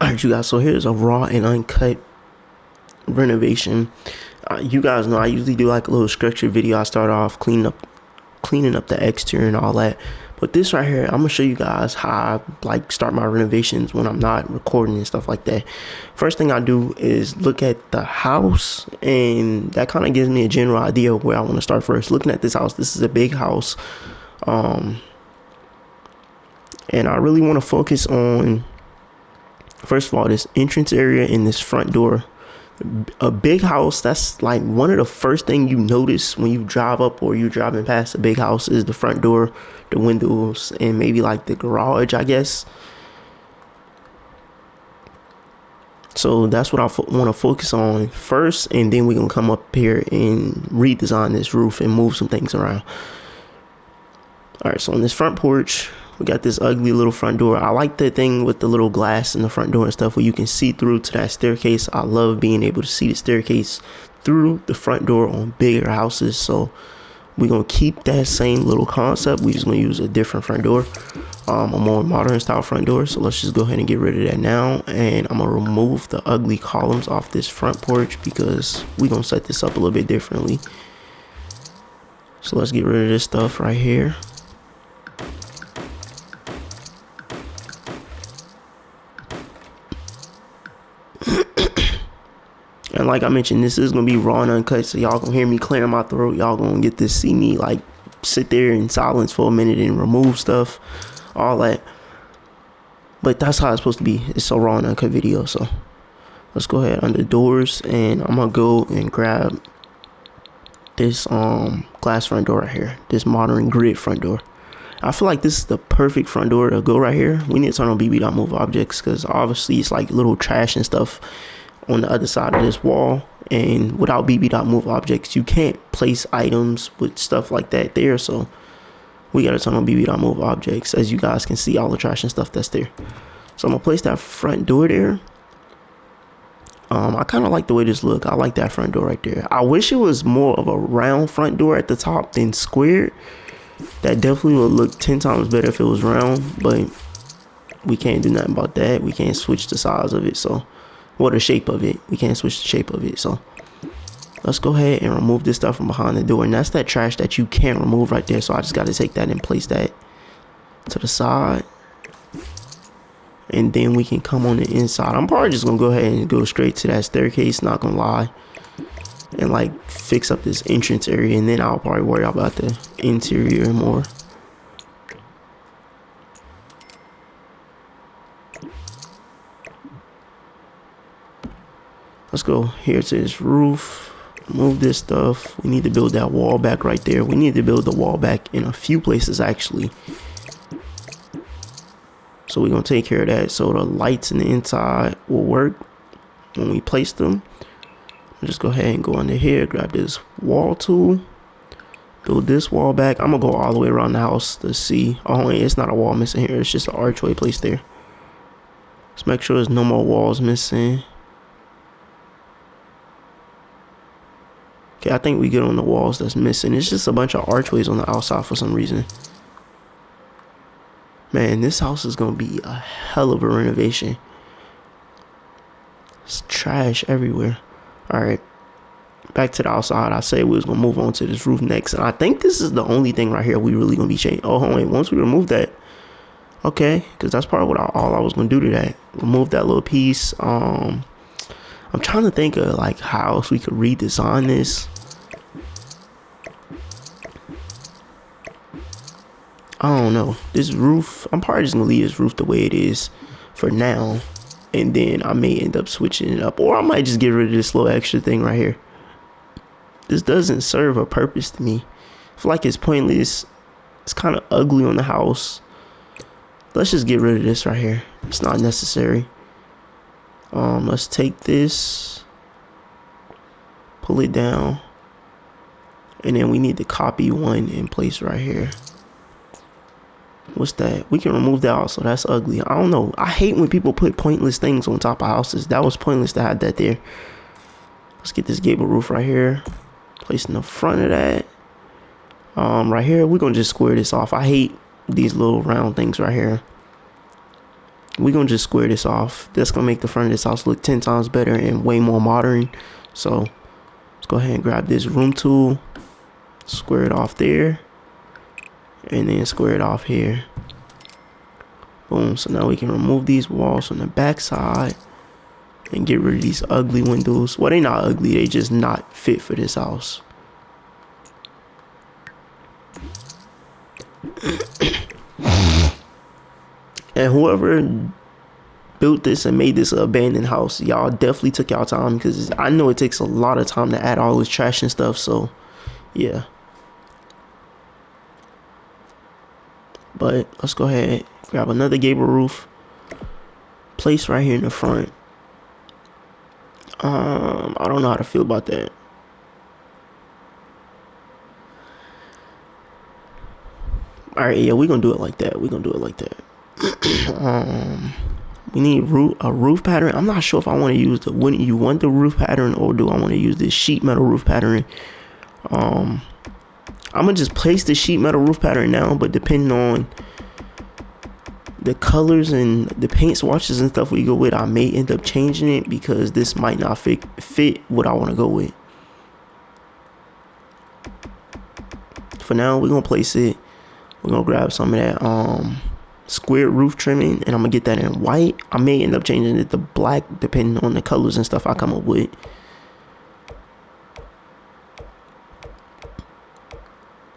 Alright, you guys, so here's a raw and uncut renovation. You guys know I usually do like a little structured video. I start off cleaning up the exterior and all that, but this right here, I'm gonna show you guys how I like start my renovations when I'm not recording and stuff like that. First thing I do is look at the house, and that kind of gives me a general idea of where I want to start first. Looking at this house, this is a big house, and I really want to focus on, first of all, this entrance area and this front door. A big house, that's like one of the first thing you notice when you drive up or you're driving past a big house is the front door, the windows, and maybe like the garage, I guess. So that's what I want to focus on first, and then we're gonna come up here and redesign this roof and move some things around. All right, so on this front porch, we got this ugly little front door. I like the thing with the little glass in the front door and stuff where you can see through to that staircase. I love being able to see the staircase through the front door on bigger houses. So we're going to keep that same little concept. We're just going to use a different front door, a more modern style front door. So let's just go ahead and get rid of that now. And I'm going to remove the ugly columns off this front porch because we're going to set this up a little bit differently. So let's get rid of this stuff right here. And like I mentioned, this is going to be raw and uncut, so y'all going to hear me clearing my throat. Y'all going to get to see me like sit there in silence for a minute and remove stuff, all that. But that's how it's supposed to be. It's a raw and uncut video. So let's go ahead under doors, and I'm going to go and grab this glass front door right here, this modern grid front door. I feel like this is the perfect front door to go right here. We need to turn on BB.move objects because obviously it's like little trash and stuff on the other side of this wall, and without BB.move objects you can't place items with stuff like that there. So we gotta turn on BB.move objects. As you guys can see, all the trash and stuff that's there. So I'm gonna place that front door there. I kind of like the way this look. I like that front door right there. I wish it was more of a round front door at the top than squared. That definitely would look 10 times better if it was round, but we can't do nothing about that. We can't switch the size of it, so, or the shape of it. We can't switch the shape of it. So let's go ahead and remove this stuff from behind the door, and that's that trash that you can't remove right there. So I just got to take that and place that to the side, and then we can come on the inside. I'm probably just gonna go ahead and go straight to that staircase, not gonna lie, and like fix up this entrance area, and then I'll probably worry about the interior more. Let's go here to this roof, move this stuff. We need to build that wall back right there. We need to build the wall back in a few places actually, so we're gonna take care of that so the lights in the inside will work when we place them. Just go ahead and go under here, grab this wall tool, build this wall back. I'm gonna go all the way around the house to see. Oh, it's not a wall missing here, it's just an archway placed there. Let's make sure there's no more walls missing. Okay, I think we get on the walls that's missing. It's just a bunch of archways on the outside for some reason. Man, this house is gonna be a hell of a renovation. It's trash everywhere. Alright, back to the outside. I say we was gonna move on to this roof next, and I think this is the only thing right here we really gonna be changing. Oh wait, once we remove that, okay, because that's part of what all I was gonna do to that. Remove that little piece. I'm trying to think of like how else we could redesign this. I don't know. This roof, I'm probably just gonna leave this roof the way it is for now. And then I may end up switching it up. Or I might just get rid of this little extra thing right here. This doesn't serve a purpose to me. I feel like it's pointless. It's kind of ugly on the house. Let's just get rid of this right here. It's not necessary. Let's take this, pull it down, and then we need to copy one in place right here. What's that? We can remove that also. That's ugly. I don't know. I hate when people put pointless things on top of houses. That was pointless to have that there. Let's get this gable roof right here. Place in the front of that. Right here, we're gonna just square this off. I hate these little round things right here. We're gonna just square this off. That's gonna make the front of this house look 10 times better and way more modern. So let's go ahead and grab this room tool, square it off there, and then square it off here. Boom. So now we can remove these walls from the back side and get rid of these ugly windows. Well, they're not ugly, they just not fit for this house. And whoever built this and made this an abandoned house, y'all definitely took y'all time, because I know it takes a lot of time to add all this trash and stuff. So yeah, but let's go ahead, grab another gable roof, place right here in the front. I don't know how to feel about that. All right, yeah, we're gonna do it like that. We need a roof pattern. I'm not sure if I want to use the, wouldn't you want the roof pattern, or do I want to use this sheet metal roof pattern? I'm gonna just place the sheet metal roof pattern now, but depending on the colors and the paint swatches and stuff we go with, I may end up changing it, because this might not fit what I want to go with. For now, we're gonna place it. We're gonna grab some of that square roof trimming, and I'm gonna get that in white. I may end up changing it to black depending on the colors and stuff I come up with.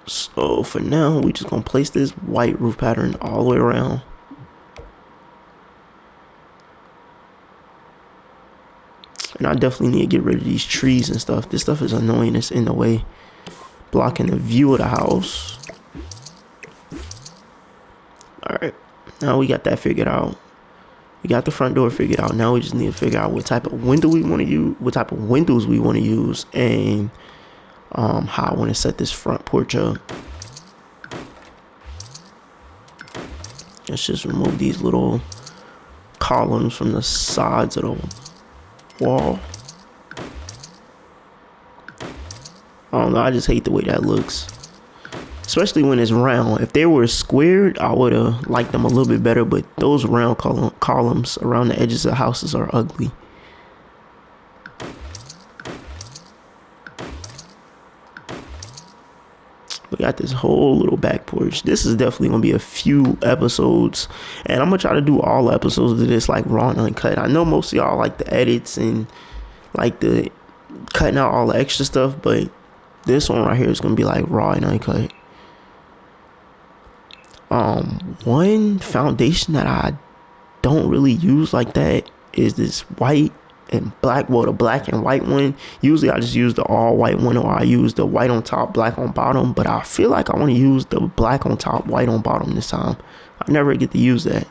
So for now, we just gonna place this white roof pattern all the way around. And I definitely need to get rid of these trees and stuff. This stuff is annoying. It's in the way, blocking the view of the house. All right, now we got that figured out. We got the front door figured out. Now we just need to figure out what type of window we want to use, what type of windows we want to use, and how I want to set this front porch up. Let's just remove these little columns from the sides of the wall. I don't know, I just hate the way that looks, especially when it's round. If they were squared, I would have liked them a little bit better, but those round columns around the edges of houses are ugly. We got this whole little back porch. This is definitely gonna be a few episodes, and I'm gonna try to do all episodes of this like raw and uncut. I know most of y'all like the edits and like the cutting out all the extra stuff, but this one right here is gonna be like raw and uncut. One foundation that I don't really use like that is this white and black. Well, the black and white one, usually I just use the all white one, or I use the white on top, black on bottom, but I feel like I want to use the black on top, white on bottom this time. I never get to use that.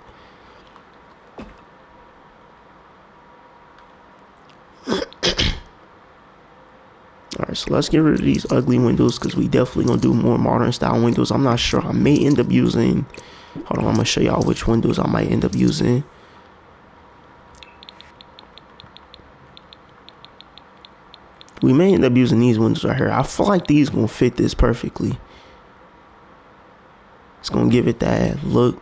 Alright, so let's get rid of these ugly windows, because we definitely gonna do more modern style windows. I'm not sure. I may end up using, hold on, I'm gonna show y'all which windows I might end up using. We may end up using these windows right here. I feel like these gonna fit this perfectly. It's gonna give it that look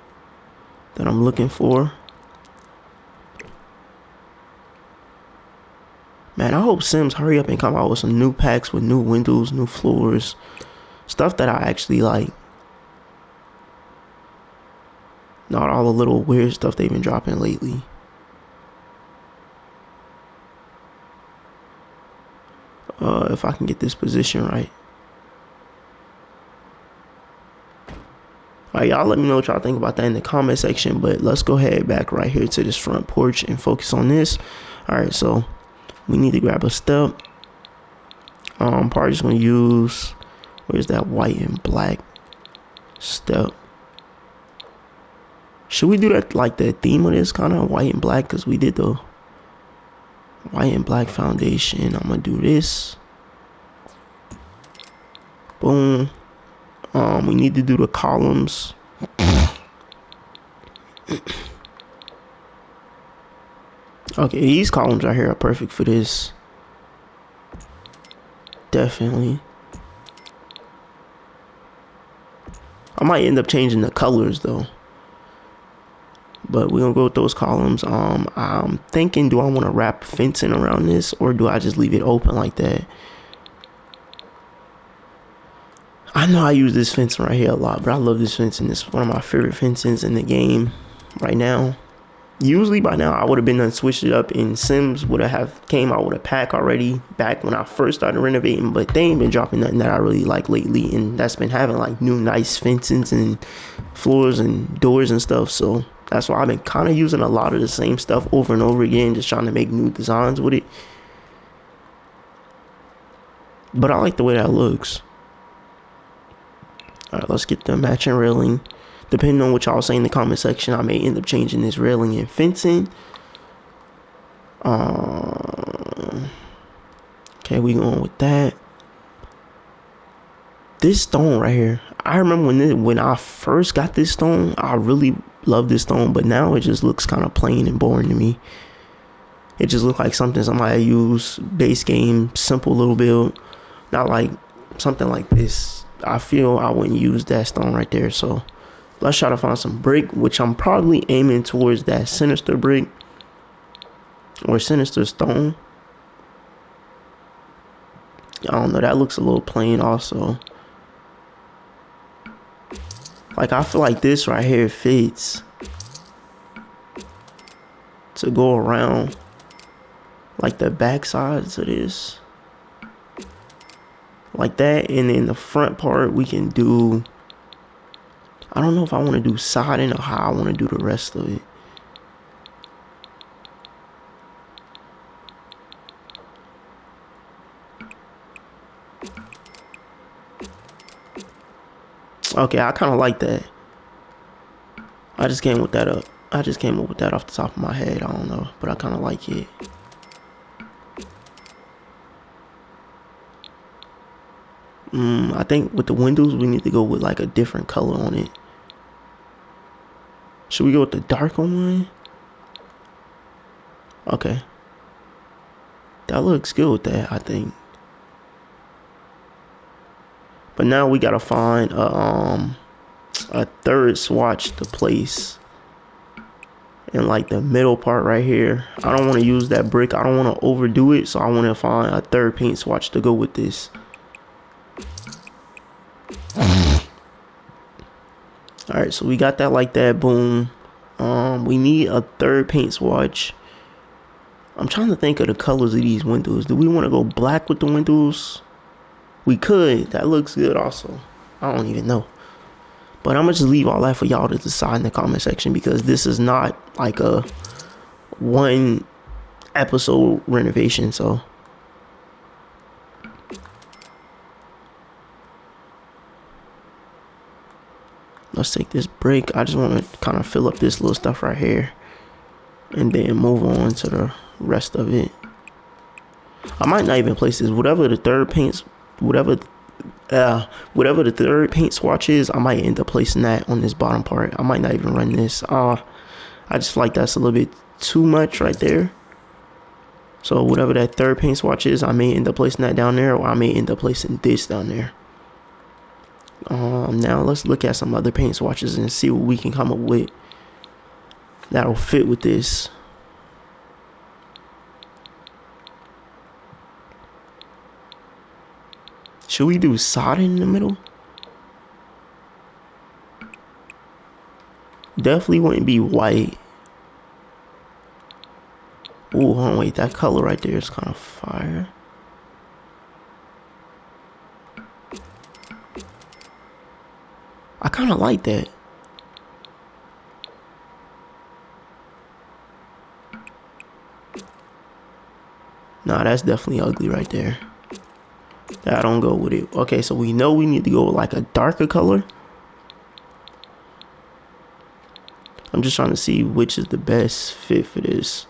that I'm looking for. Man, I hope Sims hurry up and come out with some new packs with new windows, new floors, stuff that I actually like. Not all the little weird stuff they've been dropping lately. If I can get this position right. Alright, y'all let me know what y'all think about that in the comment section. But let's go ahead back right here to this front porch and focus on this. Alright, so we need to grab a step. Probably just gonna use, where's that white and black step? Should we do that like the theme of this kind of white and black? Because we did the white and black foundation. I'm gonna do this. Boom. We need to do the columns. Okay, these columns right here are perfect for this. Definitely. I might end up changing the colors though. But we're gonna go with those columns. I'm thinking, do I want to wrap fencing around this, or do I just leave it open like that? I know I use this fencing right here a lot, but I love this fencing. It's one of my favorite fencings in the game right now. Usually by now I would have been done switched it up in Sims, would have came out with a pack already back when I first started renovating, but they ain't been dropping nothing that I really like lately, and that's been having like new nice fencings and floors and doors and stuff. So that's why I've been kind of using a lot of the same stuff over and over again, just trying to make new designs with it. But I like the way that looks. Alright, let's get the matching railing. Depending on what y'all say in the comment section, I may end up changing this railing and fencing. Okay, we going with that. This stone right here, I remember when I first got this stone, I really loved this stone, but now it just looks kind of plain and boring to me. It just looks like something somebody use, base game, simple little build, not like something like this. I feel I wouldn't use that stone right there, so let's try to find some brick, which I'm probably aiming towards that sinister brick or sinister stone. I don't know, that looks a little plain also. Like, I feel like this right here fits to go around like the back sides of this. Like that, and then the front part we can do, I don't know if I want to do siding or how I want to do the rest of it. Okay, I kind of like that. I just came with that up. I just came up with that off the top of my head. I don't know, but I kind of like it. I think with the windows, we need to go with like a different color on it. Should we go with the darker one? Okay. That looks good with that, I think. But now we gotta find a third swatch to place in like the middle part right here. I don't want to use that brick. I don't want to overdo it, so I want to find a third paint swatch to go with this. Alright, so we got that like that. Boom. We need a third paint swatch. I'm trying to think of the colors of these windows. Do we want to go black with the windows? We could. That looks good also. I don't even know. But I'm going to just leave all that for y'all to decide in the comment section, because this is not like a one episode renovation. So let's take this brick. I just want to kind of fill up this little stuff right here and then move on to the rest of it. I might not even place this. Whatever the third paint swatch is, I might end up placing that on this bottom part. I might not even run this. I just feel like that's a little bit too much right there. So whatever that third paint swatch is, I may end up placing that down there, or I may end up placing this down there. Now let's look at some other paint swatches and see what we can come up with that'll fit with this. Should we do solid in the middle? Definitely wouldn't be white. Oh, hold on, wait, that color right there is kind of fire. I kind of like that. Nah, that's definitely ugly right there. That don't go with it. Okay, so we know we need to go with like a darker color. I'm just trying to see which is the best fit for this.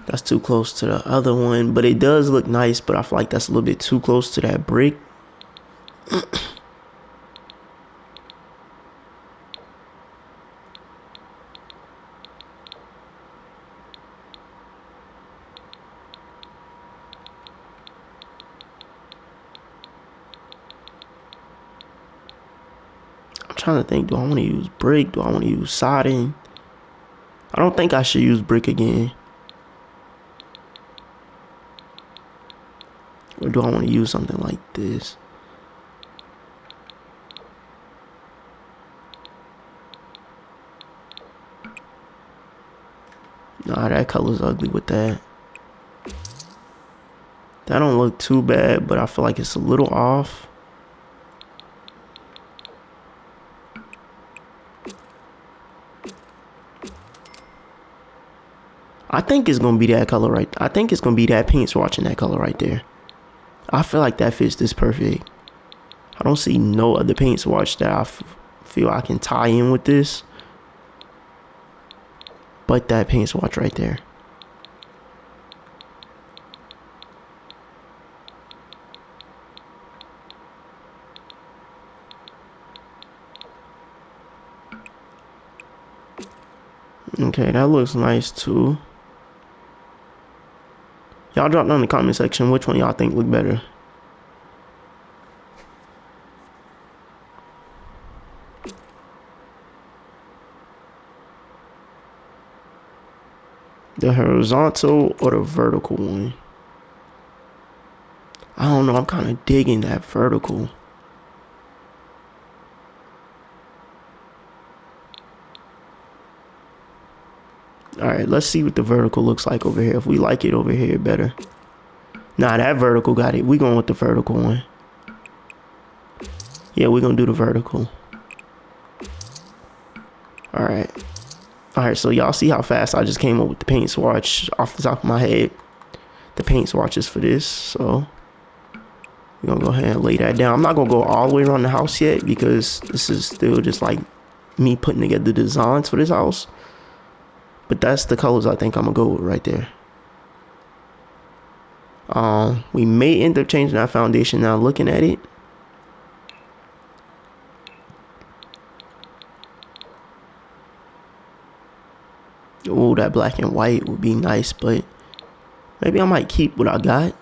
That's too close to the other one, but it does look nice, but I feel like that's a little bit too close to that brick. I'm trying to think, do I want to use brick? Do I want to use siding? I don't think I should use brick again. Or do I want to use something like this? Nah, that color's ugly with that. That don't look too bad, but I feel like it's a little off. I think it's gonna be that color right. I think it's gonna be that paint swatch in that color right there. I feel like that fits this perfect. I don't see no other paint swatch that I feel I can tie in with this, but that paint swatch right there. Okay, that looks nice too. Y'all drop down in the comment section which one y'all think look better. The horizontal or the vertical one? I don't know, I'm kind of digging that vertical. Alright, let's see what the vertical looks like over here. If we like it over here better. Nah, that vertical got it. We going with the vertical one. Yeah, we're gonna do the vertical. Alright. Alright, so y'all see how fast I just came up with the paint swatch off the top of my head. The paint swatches for this, so we're gonna go ahead and lay that down. I'm not gonna go all the way around the house yet because this is still just like me putting together the designs for this house. But that's the colors I think I'm gonna go with right there. We may end up changing our foundation now looking at it. Oh, that black and white would be nice, but maybe I might keep what I got.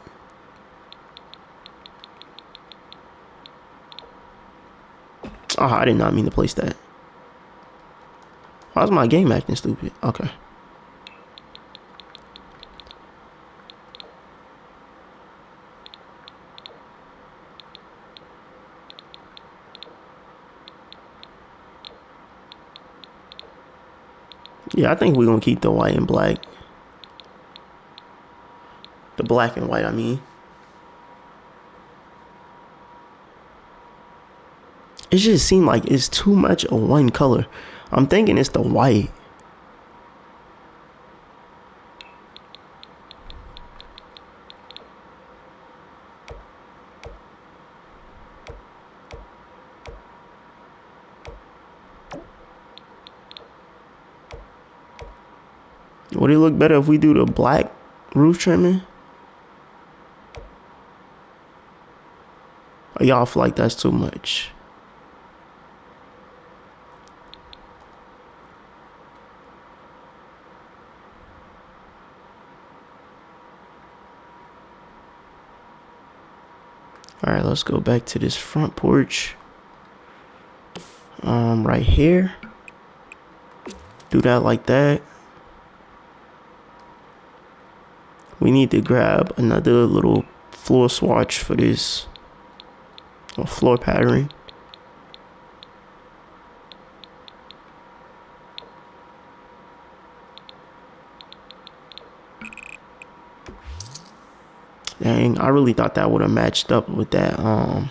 Oh, I did not mean to place that. Why's my game acting stupid? Okay. Yeah, I think we're gonna keep the white and black. The black and white, I mean. It just seemed like it's too much of one color. I'm thinking it's the white. Would it look better if we do the black roof trimming? Or y'all feel like that's too much? Alright, let's go back to this front porch. Right here. Do that like that. We need to grab another little floor swatch for this floor pattern. Dang, I really thought that would have matched up with that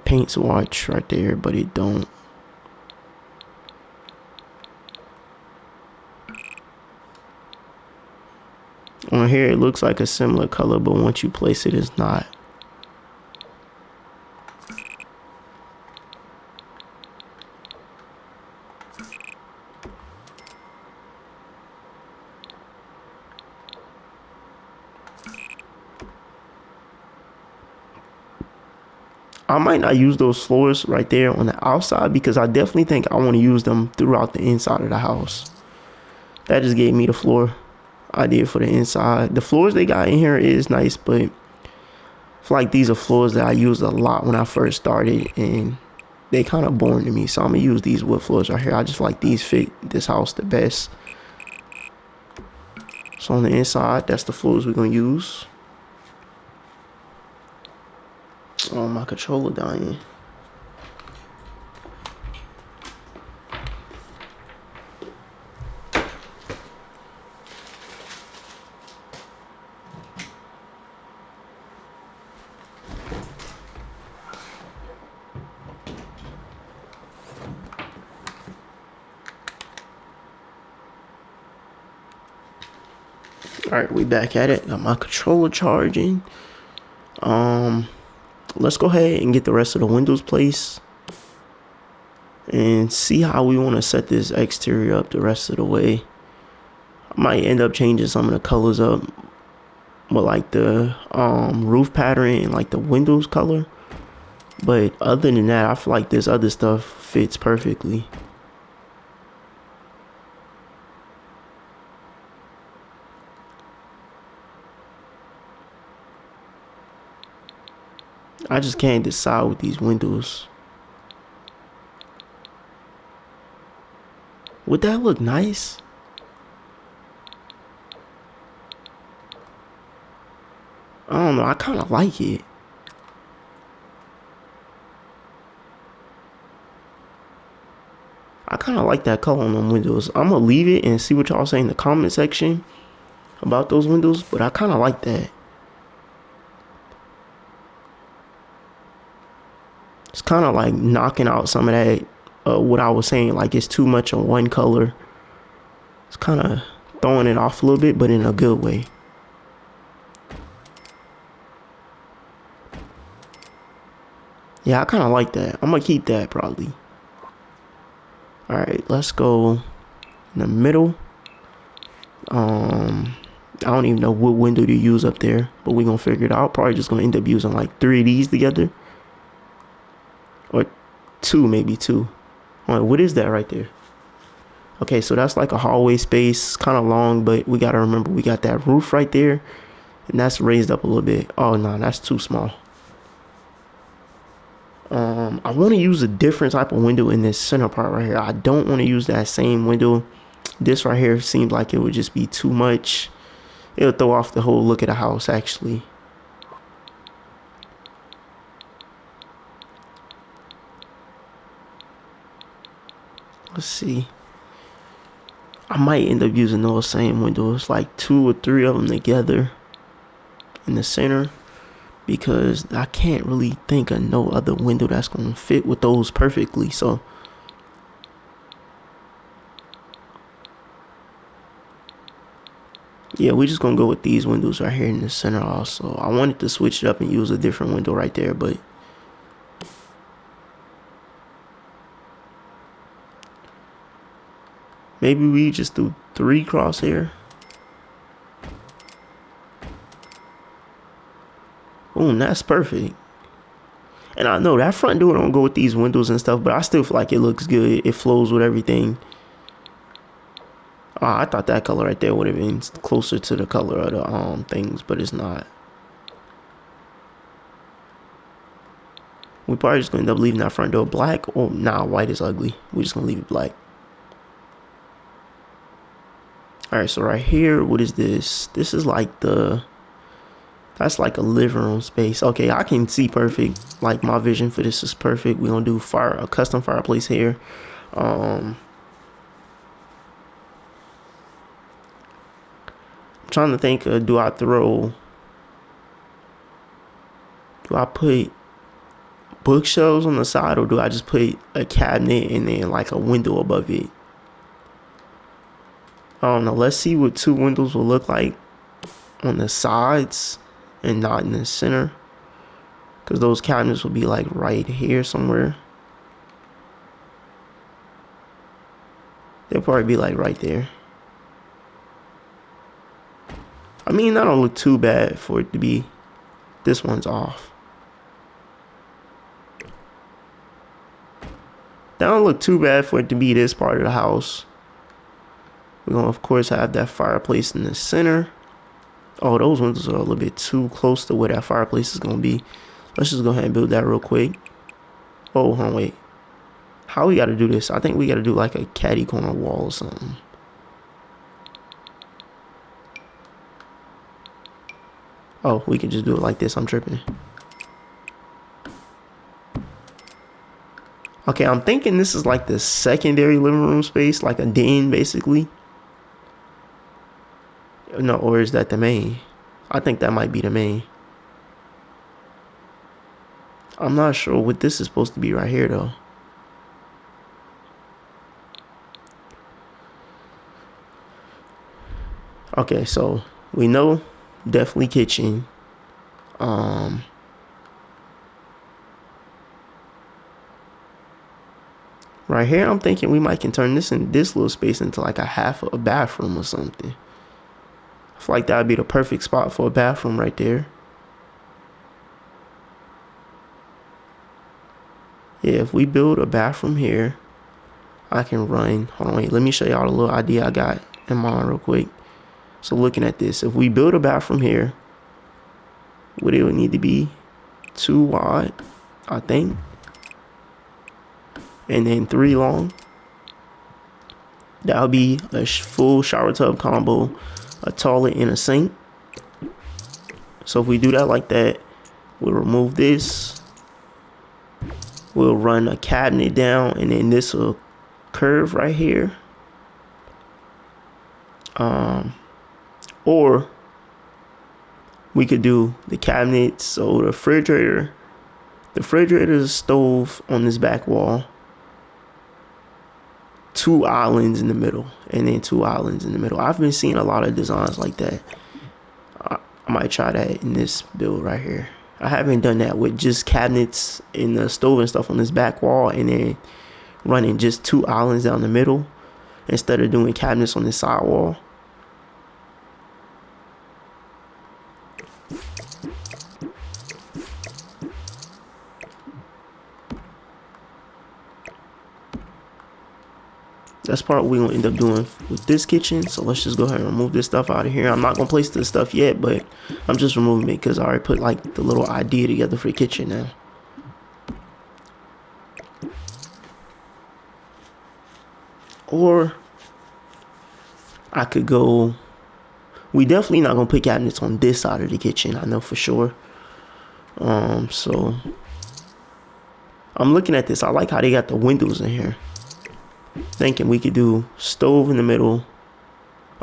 paint swatch right there, but it don't. On here it looks like a similar color, but once you place it, it's not. I might not use those floors right there on the outside because I definitely think I want to use them throughout the inside of the house. That just gave me the floor idea for the inside. The floors they got in here is nice, but I feel like these are floors that I used a lot when I first started, and they kind of boring to me. So I'm gonna use these wood floors right here. I just feel like these fit this house the best. So on the inside, that's the floors we're gonna use. Oh, my controller dying. All right, we back at it. Got my controller charging. Let's go ahead and get the rest of the windows placed and see how we want to set this exterior up the rest of the way. I might end up changing some of the colors up, but like the roof pattern and like the windows color. But other than that, I feel like this other stuff fits perfectly. I just can't decide with these windows. Would that look nice? I don't know. I kind of like it. I kind of like that color on them windows. I'm going to leave it and see what y'all say in the comment section about those windows. But I kind of like that. It's kind of like knocking out some of that, what I was saying. Like it's too much on one color. It's kind of throwing it off a little bit, but in a good way. Yeah, I kind of like that. I'm going to keep that probably. All right, let's go in the middle. I don't even know what window to use up there, but we're going to figure it out. Probably just going to end up using like 3 of these together. Or 2, maybe 2. All right, what is that right there? Okay, so that's like a hallway space, kind of long, but we got to remember we got that roof right there, and that's raised up a little bit. Oh, no, that's too small. I want to use a different type of window in this center part right here. I don't want to use that same window. This right here seems like it would just be too much. It'll throw off the whole look of the house, actually. Let's see. I might end up using those same windows, like 2 or 3 of them together in the center, because I can't really think of no other window that's going to fit with those perfectly. So yeah, we're just going to go with these windows right here in the center also. I wanted to switch it up and use a different window right there, but maybe we just do 3 crosshair. Boom, that's perfect. And I know that front door don't go with these windows and stuff, but I still feel like it looks good. It flows with everything. I thought that color right there would have been closer to the color of the things, but it's not. We probably just gonna end up leaving that front door black. Oh, nah, white is ugly. We're just gonna leave it black. All right, so right here, what is this? This is like that's like a living room space. Okay, I can see perfect. Like my vision for this is perfect. We're gonna do a custom fireplace here. I'm trying to think, do I put bookshelves on the side, or do I just put a cabinet and then like a window above it? I don't know. Let's see what 2 windows will look like. on the sides and not in the center, because those cabinets will be like right here somewhere. They'll probably be like right there. I mean, that don't look too bad for it to be. This one's off. That don't look too bad for it to be this part of the house. We're gonna of course have that fireplace in the center. Oh, those windows are a little bit too close to where that fireplace is gonna be. Let's just go ahead and build that real quick. Oh, hold on, wait. How we gotta do this? I think we gotta do like a catty corner wall or something. Oh, we can just do it like this. I'm tripping. Okay, I'm thinking this is like the secondary living room space, like a den, basically. No, or is that the main? I think that might be the main. I'm not sure what this is supposed to be right here, though. Okay, so we know definitely kitchen. Right here, I'm thinking we might can turn this little space into like a half a bathroom or something. I feel like that would be the perfect spot for a bathroom right there. Yeah, if we build a bathroom here, I can run. Hold on, wait. Let me show y'all a little idea I got in mind real quick. So looking at this, if we build a bathroom here, what it would need to be 2 wide, I think, and then 3 long. That'll be a full shower tub combo, a toilet and a sink. So if we do that like that, we'll remove this. We'll run a cabinet down, and then this will curve right here. Or we could do the cabinets, so the refrigerator is a stove on this back wall, 2 islands in the middle, and then 2 islands in the middle. I've been seeing a lot of designs like that. I might try that in this build right here. I haven't done that with just cabinets in the stove and stuff on this back wall, and then running just 2 islands down the middle instead of doing cabinets on this side wall. That's part we're gonna end up doing with this kitchen. So let's just go ahead and remove this stuff out of here. I'm not gonna place this stuff yet, but I'm just removing it because I already put like the little idea together for the kitchen now. Or I could go, we definitely not gonna put cabinets on this side of the kitchen, I know for sure. So I'm looking at this. I like how they got the windows in here. Thinking we could do stove in the middle.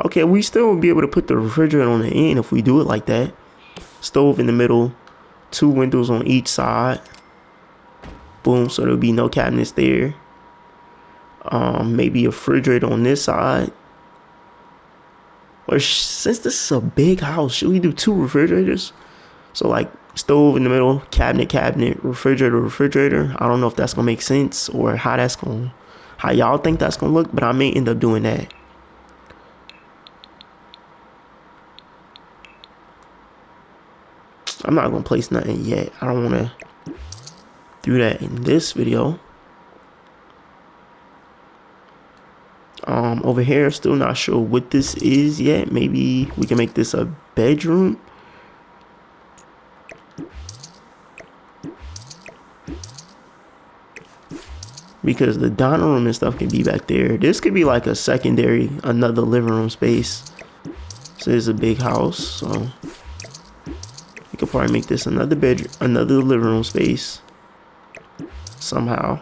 Okay, we still would be able to put the refrigerator on the end if we do it like that. Stove in the middle, 2 windows on each side. Boom, so there'll be no cabinets there. Maybe a refrigerator on this side. Or since this is a big house, should we do 2 refrigerators? So like stove in the middle, cabinet, refrigerator. I don't know if that's gonna make sense or how y'all think that's gonna look, but I may end up doing that. I'm not gonna place nothing yet. I don't wanna do that in this video. Over here, still not sure what this is yet. Maybe we can make this a bedroom. Because the dining room and stuff can be back there. This could be like a secondary, another living room space. So it's a big house, so we could probably make this another bedroom, another living room space somehow.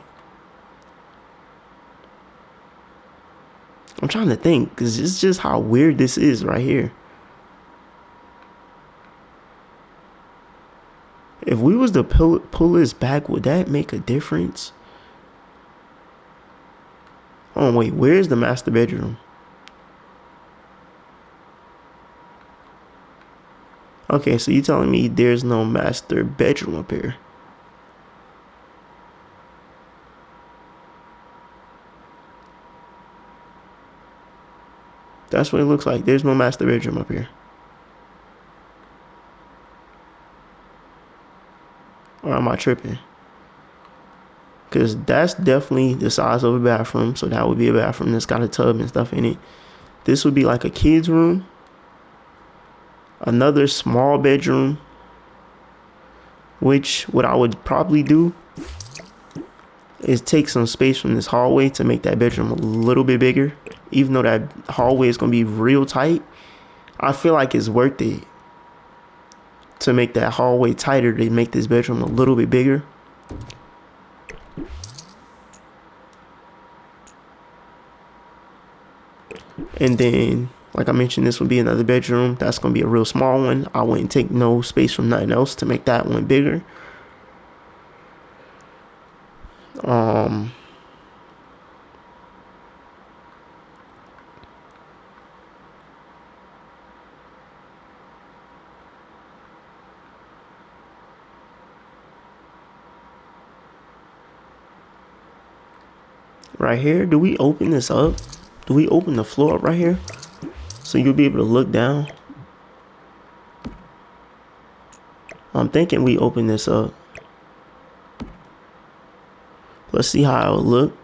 I'm trying to think, because it's just how weird this is right here. If we was to pull this back, would that make a difference? Oh wait, where's the master bedroom? Okay, so you telling me there's no master bedroom up here? That's what it looks like. There's no master bedroom up here. Or am I tripping? Because that's definitely the size of a bathroom. So that would be a bathroom that's got a tub and stuff in it. This would be like a kid's room. Another small bedroom. Which what I would probably do is take some space from this hallway to make that bedroom a little bit bigger. Even though that hallway is going to be real tight, I feel like it's worth it to make that hallway tighter to make this bedroom a little bit bigger. And then, like I mentioned, this would be another bedroom. That's going to be a real small one. I wouldn't take no space from nothing else to make that one bigger. Right here, do we open this up? Do we open the floor up right here? So you'll be able to look down. I'm thinking we open this up. Let's see how it will look.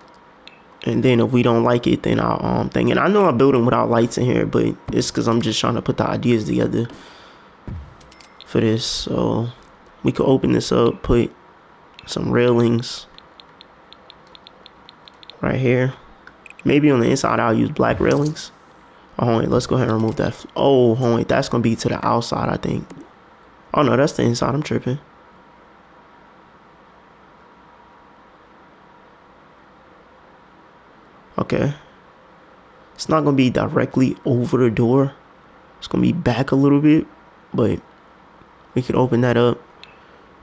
And then if we don't like it, then I'll thing. And I know I'm building without lights in here, but it's because I'm just trying to put the ideas together for this. So we could open this up, put some railings right here. Maybe on the inside I'll use black railings. Oh wait, let's go ahead and remove that. Oh wait, that's gonna be to the outside, I think. Oh no, that's the inside. I'm tripping. Okay. It's not gonna be directly over the door. It's gonna be back a little bit, but we could open that up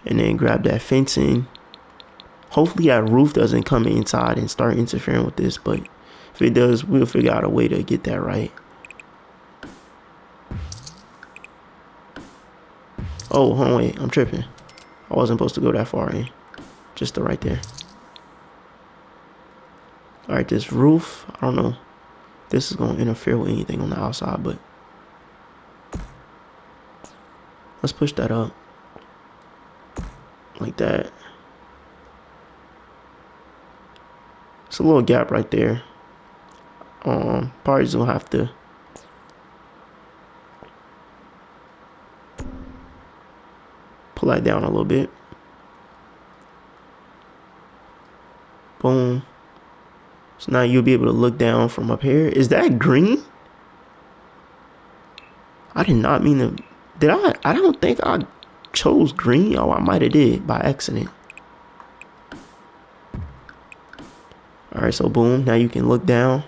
and then grab that fencing. Hopefully that roof doesn't come inside and start interfering with this, but if it does, we'll figure out a way to get that right. Oh, wait, I'm tripping. I wasn't supposed to go that far in. Just right there. Alright, this roof, I don't know. This is going to interfere with anything on the outside, but let's push that up. Like that. It's a little gap right there. Probably just gonna have to pull that down a little bit. Boom. So now you'll be able to look down from up here. Is that green? I did not mean to. Did I? I don't think I chose green. Oh, I might have did by accident. Alright, so boom. Now you can look down.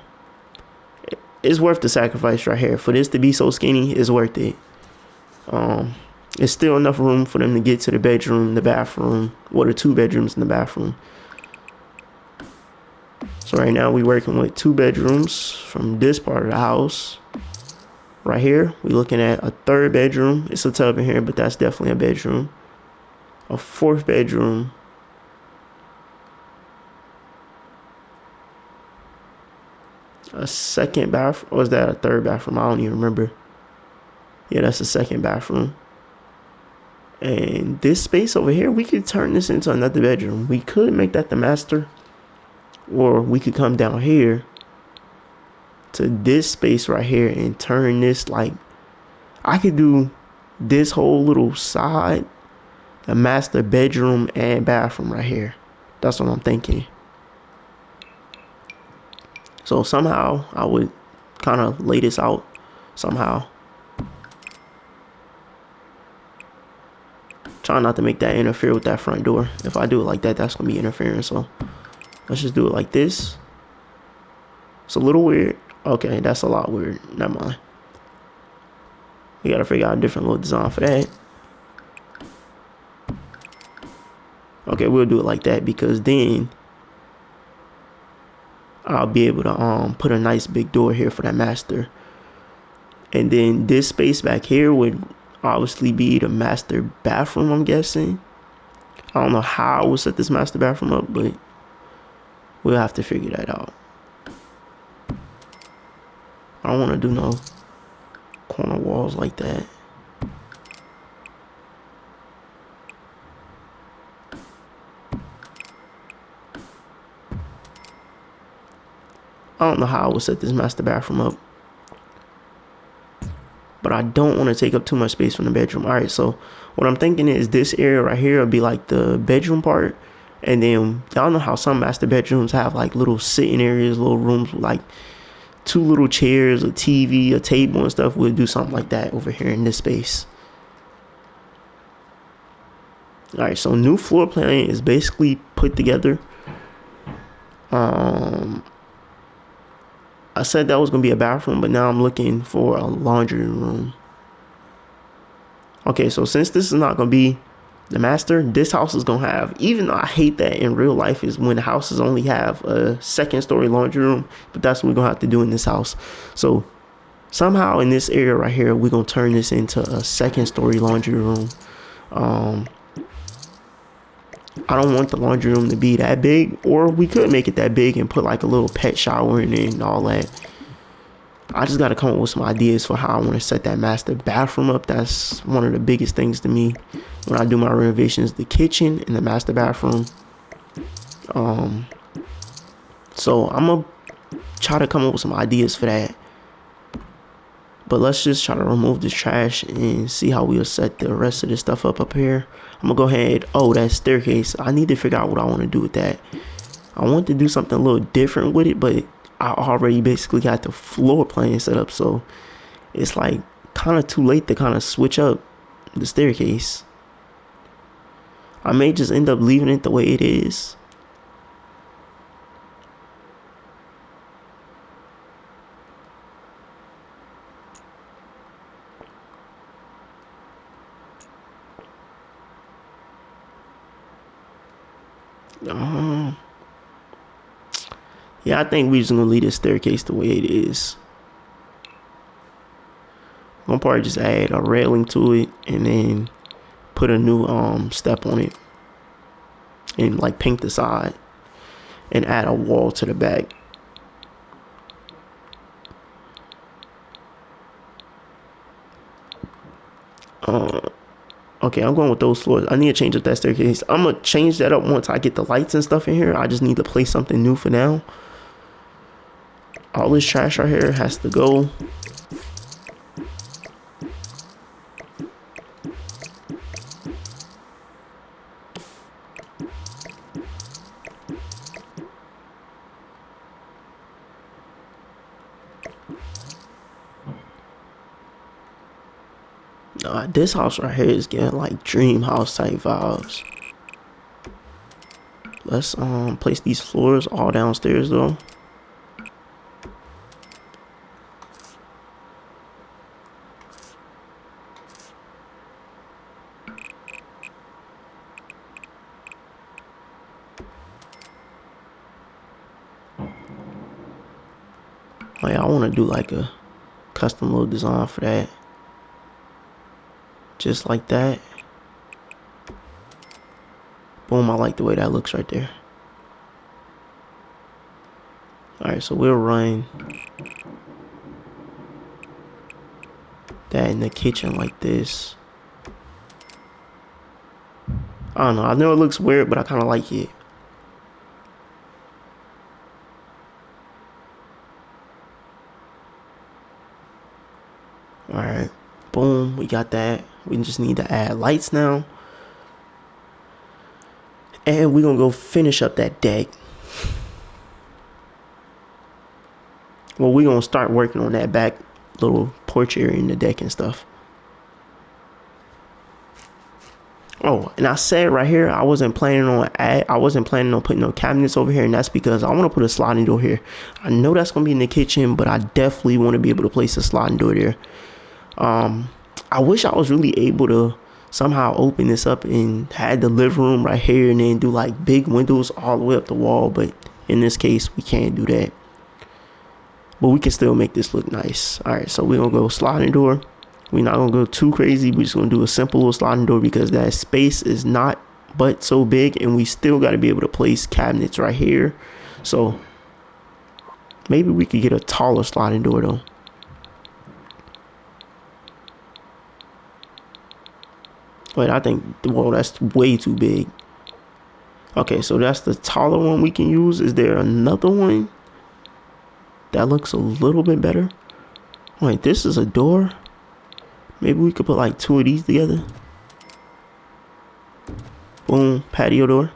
It's worth the sacrifice right here. For this to be so skinny, it's worth it. It's still enough room for them to get to the bedroom, the bathroom, or the 2 bedrooms in the bathroom. So right now we're working with 2 bedrooms from this part of the house. Right here, we're looking at a 3rd bedroom. It's a tub in here, but that's definitely a bedroom. A 4th bedroom. A 2nd bathroom. Or was that a 3rd bathroom? I don't even remember. Yeah, that's the 2nd bathroom. And this space over here, we could turn this into another bedroom. We could make that the master. Or we could come down here to this space right here and turn this, like, I could do this whole little side, the master bedroom and bathroom right here. That's what I'm thinking. So somehow I would kind of lay this out somehow. Try not to make that interfere with that front door. If I do it like that, that's gonna be interfering. So let's just do it like this. It's a little weird. Okay, that's a lot weird. Never mind. We gotta figure out a different little design for that. Okay, we'll do it like that because then I'll be able to put a nice big door here for that master. And then this space back here would obviously be the master bathroom, I'm guessing. I don't know how I would set this master bathroom up, but we'll have to figure that out. I don't want to do no corner walls like that. I don't know how I would set this master bathroom up, but I don't want to take up too much space from the bedroom. All right, so what I'm thinking is this area right here will be like the bedroom part, and then y'all know how some master bedrooms have like little sitting areas, little rooms with like 2 little chairs, a TV, a table and stuff. We'll do something like that over here in this space. All right, so new floor plan is basically put together. I said that was gonna be a bathroom, but now I'm looking for a laundry room. Okay, so since this is not gonna be the master, this house is gonna have, even though I hate that in real life, is when houses only have a 2nd story laundry room, but that's what we're gonna have to do in this house. So somehow in this area right here, we're gonna turn this into a 2nd story laundry room. I don't want the laundry room to be that big, or we could make it that big and put like a little pet shower in it and all that. I just got to come up with some ideas for how I want to set that master bathroom up. That's one of the biggest things to me when I do my renovations, the kitchen and the master bathroom. So I'm going to try to come up with some ideas for that. But let's just try to remove this trash and see how we'll set the rest of this stuff up here. I'm going to go ahead. Oh, that staircase. I need to figure out what I want to do with that. I want to do something a little different with it, but I already basically got the floor plan set up. So it's like kind of too late to kind of switch up the staircase. I may just end up leaving it the way it is. Yeah, I think we're just gonna leave this staircase the way it is. I'm gonna probably just add a railing to it and then put a new step on it and like paint the side and add a wall to the back. Okay, I'm going with those floors. I need to change up that staircase. I'm gonna change that up once I get the lights and stuff in here. I just need to place something new for now. All this trash right here has to go. This house right here is getting like dream house type vibes. Let's place these floors all downstairs though. Oh yeah, I want to do like a custom little design for that. Just like that. Boom, I like the way that looks right there. Alright, so we'll run that in the kitchen like this. I don't know, I know it looks weird, but I kind of like it. Alright, boom, we got that. We just need to add lights now. And we're gonna go finish up that deck. Well, we're gonna start working on that back little porch area in the deck and stuff. Oh, and I said right here, I wasn't planning on putting no cabinets over here, and that's because I want to put a sliding door here. I know that's gonna be in the kitchen, but I definitely want to be able to place a sliding door there. I wish I was really able to somehow open this up and had the living room right here and then do like big windows all the way up the wall, but in this case we can't do that. But we can still make this look nice. All right, so we're gonna go sliding door. We're not gonna go too crazy. We're just gonna do a simple little sliding door because that space is not but so big, and we still got to be able to place cabinets right here. So maybe we could get a taller sliding door though. Wait, I think, well, that's way too big. Okay, so that's the taller one we can use. Is there another one that looks a little bit better? Wait, this is a door. Maybe we could put like two of these together. Boom, patio door.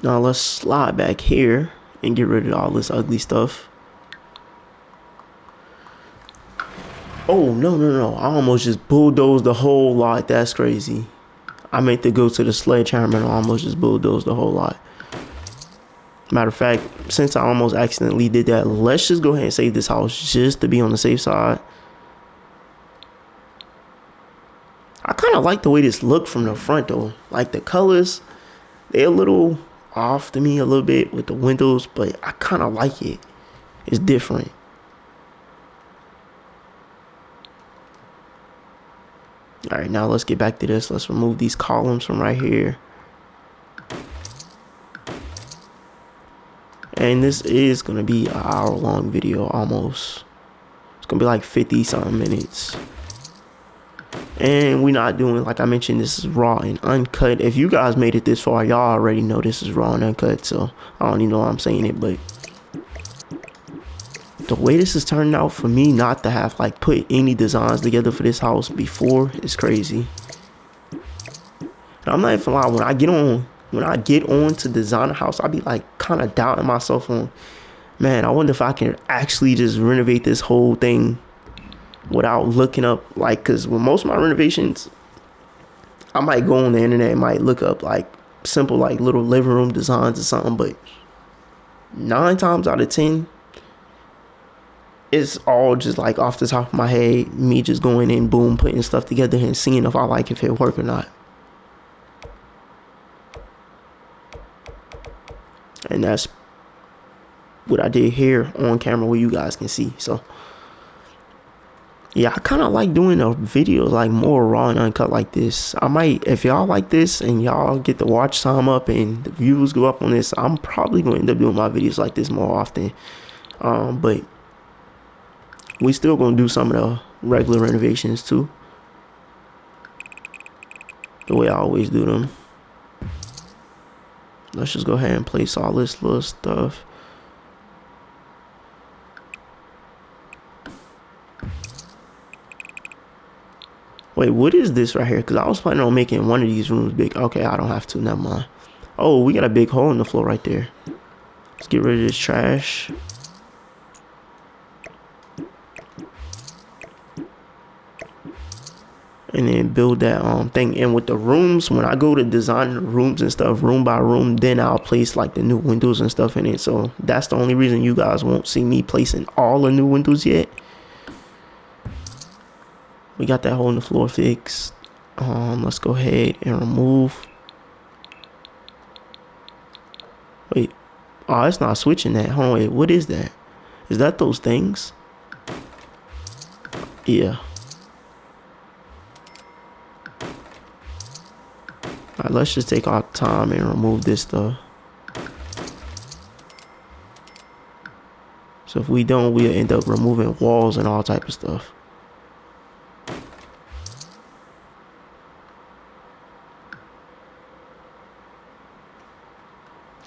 Now let's slide back here and get rid of all this ugly stuff. Oh, no. I almost just bulldozed the whole lot. That's crazy. I meant to go to the sledgehammer and I almost just bulldozed the whole lot. Matter of fact, since I almost accidentally did that, let's just go ahead and save this house just to be on the safe side. I kind of like the way this looked from the front though. Like the colors, they're a little off to me a little bit with the windows, but I kind of like it. It's different. All right, now let's get back to this. Let's remove these columns from right here. And this is going to be an hour-long video almost. It's going to be like 50-something minutes. And we're not doing, like I mentioned, this is raw and uncut. If you guys made it this far, y'all already know this is raw and uncut. So I don't even know why I'm saying it, but the way this is turning out for me not to have like put any designs together for this house before is crazy. And I'm not even lying, when I get on to design a house, I'll be like kind of doubting myself on, man, I wonder if I can actually just renovate this whole thing without looking up, like, because with most of my renovations, I might go on the internet and might look up like simple like little living room designs or something, but 9 times out of 10 it's all just like off the top of my head, me just going in, boom, putting stuff together and seeing if I like if it work or not. And that's what I did here on camera where you guys can see. So yeah, I kind of like doing a video like more raw and uncut like this. I might, if y'all like this and y'all get the watch time up and the views go up on this, I'm probably going to end up doing my videos like this more often. But we still going to do some of the regular renovations too, the way I always do them. Let's just go ahead and place all this little stuff. Wait, what is this right here? Because I was planning on making one of these rooms big. Okay, I don't have to. Never mind. Oh, we got a big hole in the floor right there. Let's get rid of this trash. And then build that thing. And with the rooms, when I go to design the rooms and stuff, room by room, then I'll place like the new windows and stuff in it. So that's the only reason you guys won't see me placing all the new windows yet. We got that hole in the floor fixed. Let's go ahead and remove. Wait. Oh, it's not switching that. Hold on, wait. What is that? Is that those things? Yeah. Alright, let's just take our time and remove this stuff. So if we don't, we'll end up removing walls and all type of stuff.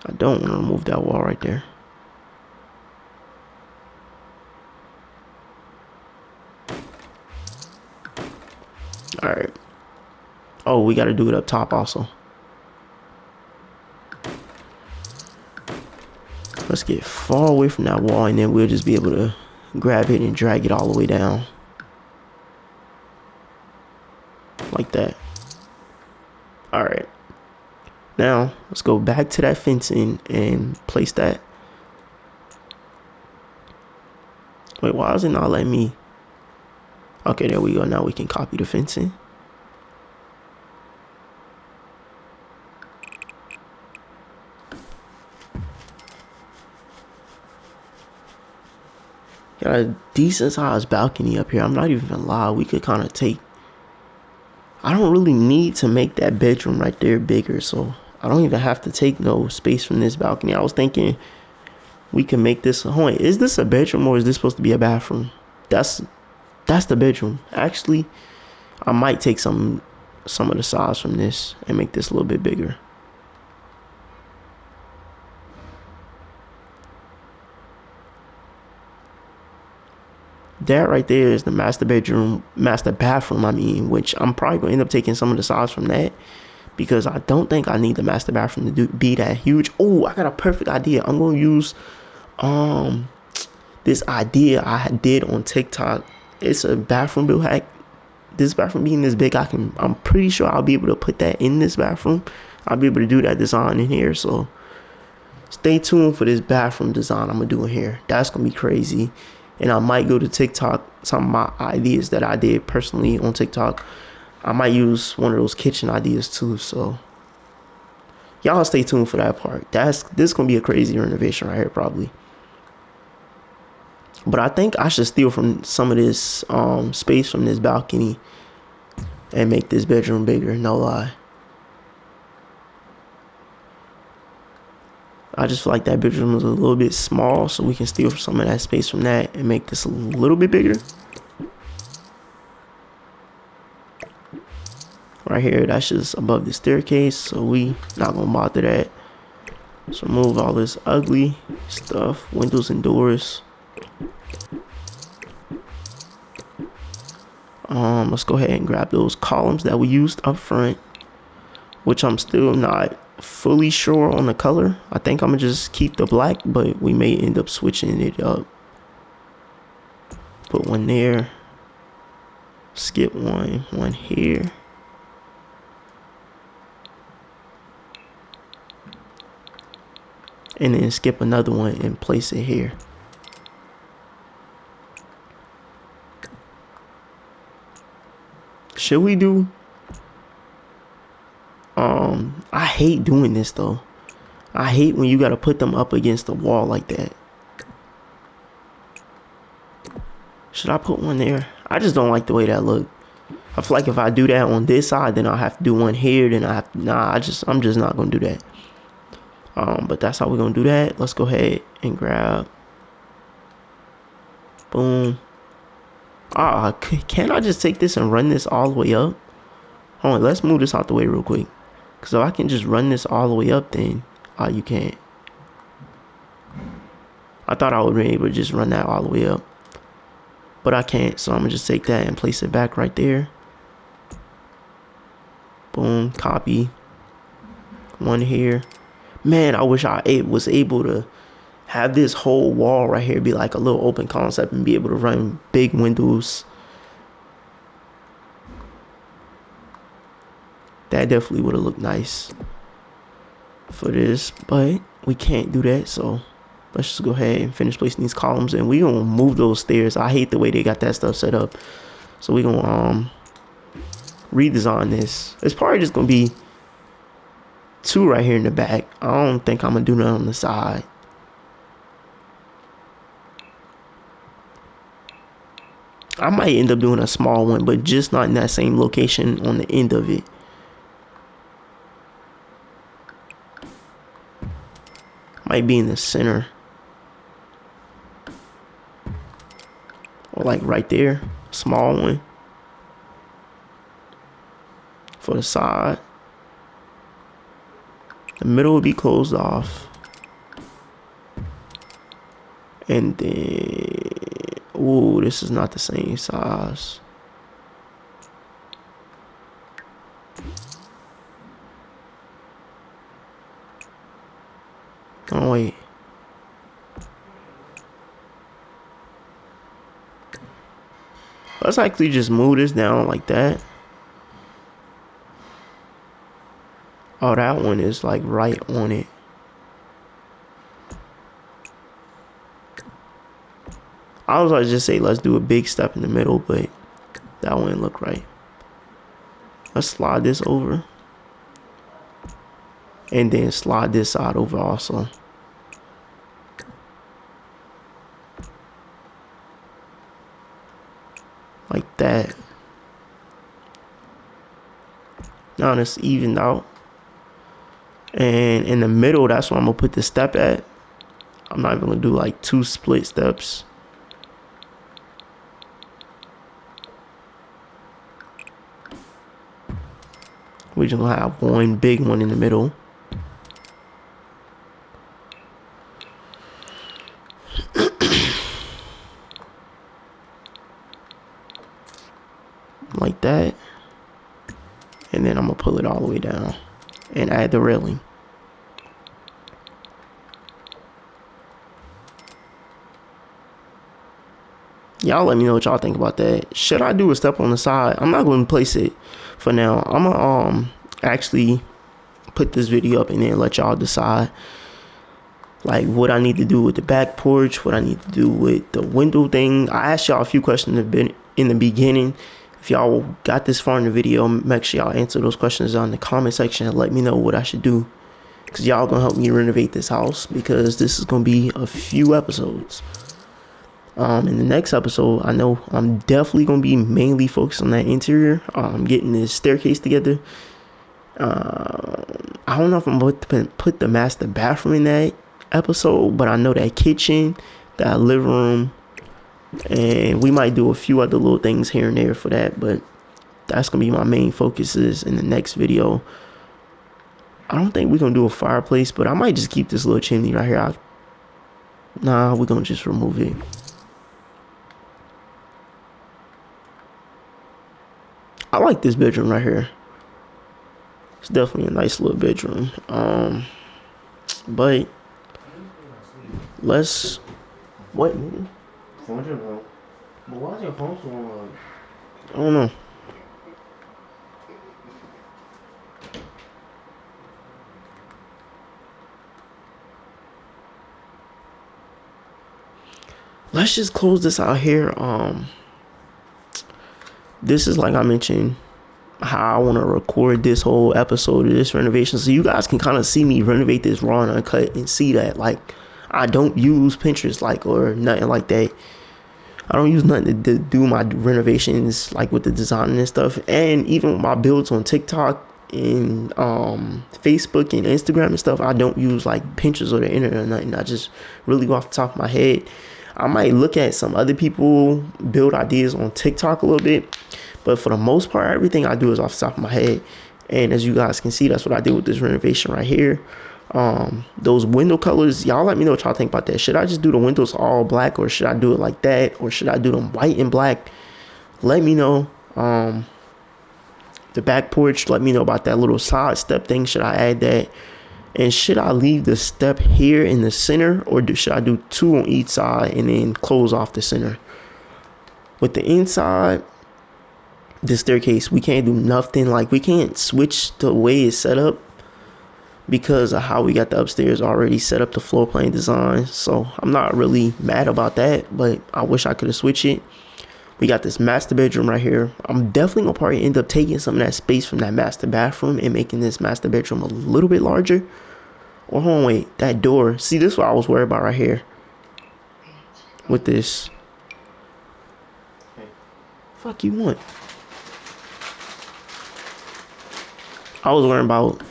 I don't want to remove that wall right there. Alright. Oh, we got to do it up top also. Let's get far away from that wall and then we'll just be able to grab it and drag it all the way down. Like that. Alright. Now, let's go back to that fencing and place that. Wait, why is it not letting me? Okay, there we go. Now we can copy the fencing. Got a decent sized balcony up here. I'm not even gonna lie. We could kind of take. I don't really need to make that bedroom right there bigger, so I don't even have to take no space from this balcony. I was thinking we can make this. Hold on, is this a bedroom or is this supposed to be a bathroom? That's the bedroom. Actually, I might take some of the size from this and make this a little bit bigger. That right there is the master bathroom, I mean, which I'm probably gonna end up taking some of the size from that because I don't think I need the master bathroom to be that huge. Oh, I got a perfect idea. I'm gonna use um this idea I did on TikTok. It's a bathroom build hack. This bathroom being this big, I'm pretty sure I'll be able to put that in this bathroom. I'll be able to do that design in here. So stay tuned for this bathroom design I'm gonna do in here. That's gonna be crazy. And I might go to TikTok, some of my ideas that I did personally on TikTok. I might use one of those kitchen ideas too. So y'all stay tuned for that part. This gonna be a crazy renovation right here probably. But I think I should steal from some of this space from this balcony and make this bedroom bigger, no lie. I just feel like that bedroom is a little bit small, so we can steal some of that space from that and make this a little bit bigger. Right here, that's just above the staircase, so we not gonna bother that. So remove all this ugly stuff, windows and doors. Let's go ahead and grab those columns that we used up front, which I'm still not fully sure on the color. I think I'm gonna just keep the black, but we may end up switching it up. Put one there, skip one here. And then skip another one and place it here. Should we do? I hate doing this though. I hate when you gotta put them up against the wall like that. Should I put one there? I just don't like the way that look. I feel like if I do that on this side, then I'll have to do one here. Then I have to, I'm just not gonna do that. But that's how we're gonna do that. Let's go ahead and grab. Boom. Can't I just take this and run this all the way up? Hold on, let's move this out the way real quick. Because if I can just run this all the way up, then you can't. I thought I would be able to just run that all the way up. But I can't, so I'm going to just take that and place it back right there. Boom, copy. One here. Man, I wish I was able to have this whole wall right here be like a little open concept and be able to run big windows. That definitely would have looked nice for this, but we can't do that, so let's just go ahead and finish placing these columns, and we gonna move those stairs. I hate the way they got that stuff set up, so we gonna redesign this. It's probably just gonna be two right here in the back. I don't think I'm gonna do that on the side. I might end up doing a small one, but just not in that same location on the end of it. Might be in the center. Or like right there. Small one. For the side. The middle will be closed off. And then... Ooh, this is not the same size. Oh, wait. Let's actually just move this down like that. Oh, that one is like right on it. I was about to just say let's do a big step in the middle, but that wouldn't look right. Let's slide this over. And then slide this side over also. Like that. Now it's evened out. And in the middle, that's where I'm gonna put the step at. I'm not even gonna do like 2 split steps. We're just gonna have one big one in the middle. Like that. And then I'm gonna pull it all the way down and add the railing. Y'all let me know what y'all think about that. Should I do a step on the side? I'm not going to place it for now. I'm going to actually put this video up and then let y'all decide like what I need to do with the back porch, what I need to do with the window thing. I asked y'all a few questions in the beginning. If y'all got this far in the video, make sure y'all answer those questions down in the comment section and let me know what I should do, because y'all gonna help me renovate this house, because this is gonna be a few episodes. In the next episode, I know I'm definitely gonna be mainly focused on that interior. Getting this staircase together. I don't know if I'm going to put the master bathroom in that episode, but I know that kitchen, that living room, and we might do a few other little things here and there for that, but that's gonna be my main focuses in the next video. I don't think we're gonna do a fireplace, but I might just keep this little chimney right here. Nah, we're gonna just remove it. I like this bedroom right here. It's definitely a nice little bedroom. But let's what? But why is your phone so long? I don't know. Let's just close this out here. This is, like I mentioned, how I want to record this whole episode of this renovation, so you guys can kind of see me renovate this raw and uncut and see that like I don't use Pinterest like or nothing like that. I don't use nothing to do my renovations like with the design and stuff, and even my builds on TikTok and Facebook and Instagram and stuff. I don't use like Pinterest or the internet or nothing. I just really go off the top of my head. I might look at some other people build ideas on TikTok a little bit, but for the most part, everything I do is off the top of my head. And as you guys can see, that's what I did with this renovation right here. Those window colors, y'all let me know what y'all think about that. Should I just do the windows all black, or should I do it like that, or should I do them white and black? Let me know. The back porch, let me know about that little side step thing. Should I add that? And should I leave the step here in the center, or should I do 2 on each side and then close off the center? With the inside, the staircase, we can't do nothing. Like, we can't switch the way it's set up because of how we got the upstairs already set up, the floor plan design. So I'm not really mad about that, but I wish I could have switched it. We got this master bedroom right here. I'm definitely gonna probably end up taking some of that space from that master bathroom and making this master bedroom a little bit larger. Or hold on, wait, that door. See, this is what I was worried about right here with this. Fuck you want? I was worried about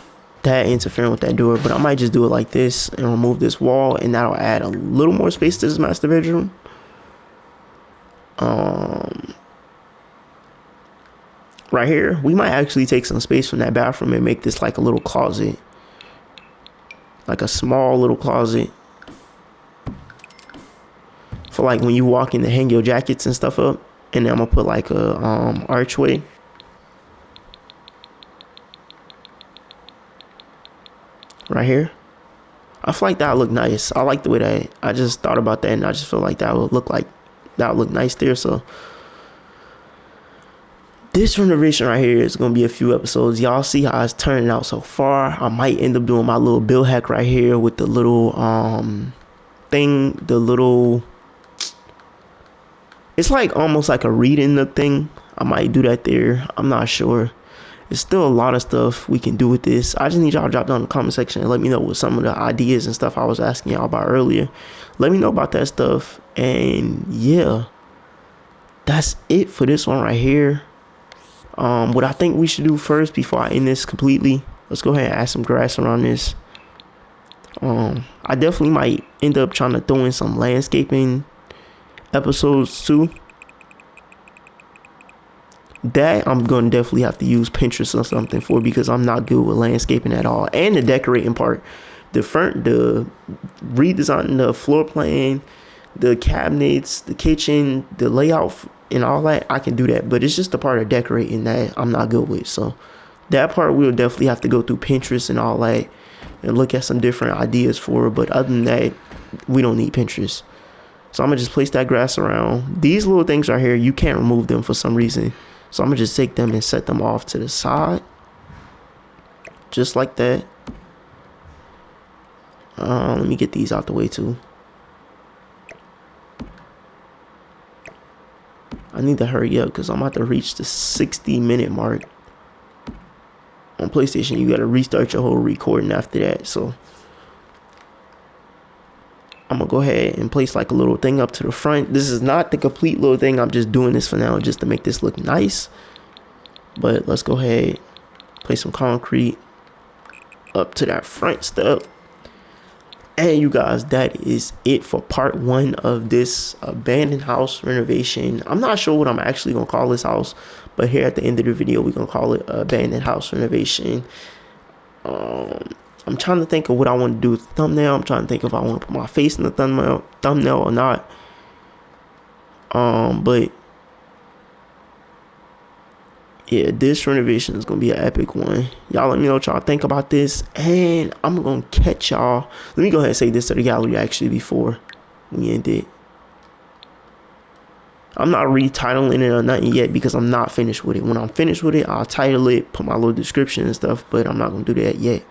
that interfering with that door, but I might just do it like this and remove this wall, and that'll add a little more space to this master bedroom. Right here, we might actually take some space from that bathroom and make this like a little closet, like a small little closet for like when you walk in to hang your jackets and stuff up. And then I'm gonna put like a archway. Right here. I feel like that would look nice. I like the way that I just thought about that, and I just feel like that would look nice there. So this renovation right here is gonna be a few episodes. Y'all see how it's turning out so far. I might end up doing my little build hack right here with the little thing, the little It's like almost like a reading the thing. I might do that there. I'm not sure. There's still a lot of stuff we can do with this. I just need y'all to drop down in the comment section and let me know what some of the ideas and stuff I was asking y'all about earlier. Let me know about that stuff. And yeah, that's it for this one right here. What I think we should do first before I end this completely, let's go ahead and add some grass around this. I definitely might end up trying to throw in some landscaping episodes too. That I'm gonna definitely have to use Pinterest or something for, because I'm not good with landscaping at all. And the decorating part, the redesigning the floor plan, the cabinets, the kitchen, the layout, and all that, I can do that. But it's just the part of decorating that I'm not good with. So that part we'll definitely have to go through Pinterest and all that and look at some different ideas for. But other than that, we don't need Pinterest. So I'm gonna just place that grass around. These little things right here, you can't remove them for some reason. So I'm gonna just take them and set them off to the side. Just like that. Let me get these out the way too. I need to hurry up because I'm about to reach the 60-minute mark. On PlayStation, you gotta restart your whole recording after that. So I'm gonna go ahead and place like a little thing up to the front. This is not the complete little thing. I'm just doing this for now just to make this look nice. But let's go ahead, place some concrete up to that front step. And you guys, that is it for part 1 of this abandoned house renovation. I'm not sure what I'm actually gonna call this house, but here at the end of the video, we're gonna call it abandoned house renovation. I'm trying to think of what I want to do with the thumbnail. I'm trying to think if I want to put my face in the thumbnail or not. But yeah, this renovation is gonna be an epic one. Y'all let me know what y'all think about this, and I'm gonna catch y'all. Let me go ahead and say this to the gallery actually before we end it. I'm not retitling it or nothing yet because I'm not finished with it. When I'm finished with it, I'll title it, put my little description and stuff, but I'm not gonna do that yet.